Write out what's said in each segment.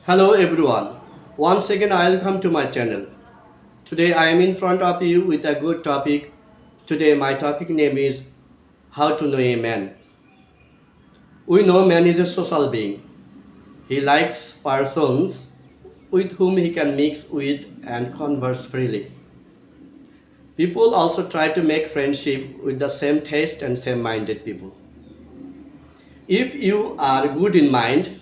Hello everyone. Once again welcome to my channel. Today I am in front of you with a good topic. Today my topic name is how to know a man. We know man is a social being. He likes persons with whom he can mix with and converse freely. People also try to make friendship with the same taste and same minded people. If you are good in mind,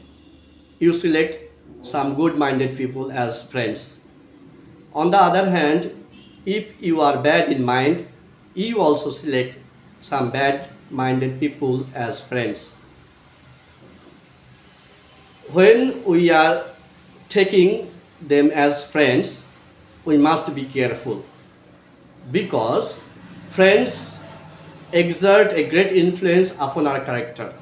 you select some good minded people as friends. On the other hand, if you are bad in mind, you also select some bad minded people as friends. When we are taking them as friends, we must be careful because friends exert a great influence upon our character.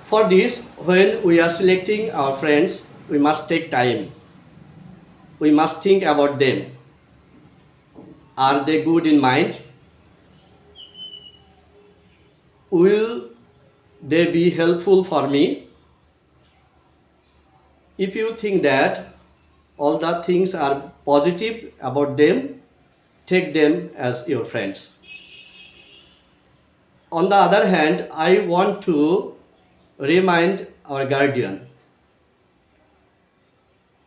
For this, when we are selecting our friends, we must take time. We must think about them. Are they good in mind? Will they be helpful for me? If you think that all the things are positive about them, take them as your friends. On the other hand, I want to remind our guardian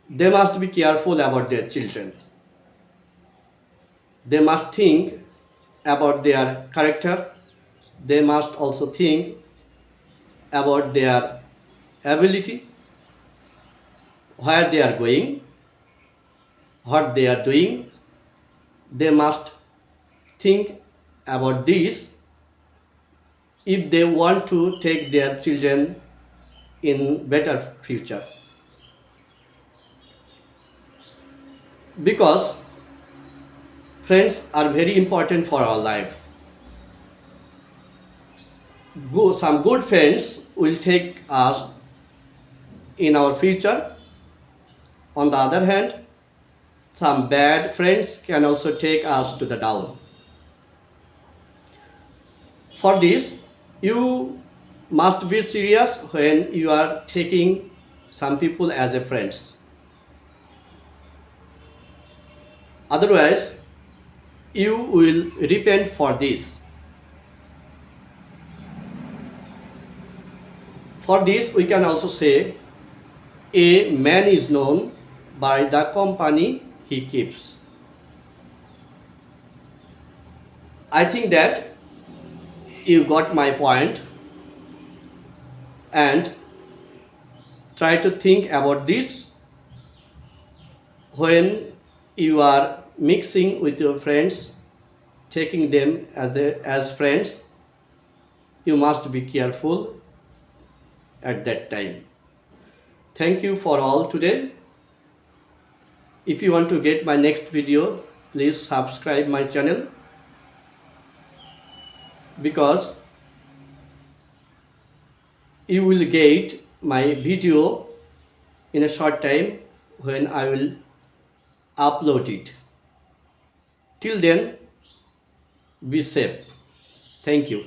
they must be careful about their children. They must think about their character. They must also think about their ability, where they are going, what they are doing. They must think about this if they want to take their children in better future, because friends are very important for our life. Some good friends will take us in our future. On the other hand, some bad friends can also take us to the down. For this, you must be serious when you are taking some people as a friends. Otherwise, you will repent for this. For this, we can also say a man is known by the company he keeps. I think that you got my point, and try to think about this when you are mixing with your friends, taking them as friends. You must be careful at that time. Thank you for all today. If you want to get my next video, please subscribe my channel, because you will get my video in a short time when I will upload it. Till then, be safe. Thank you.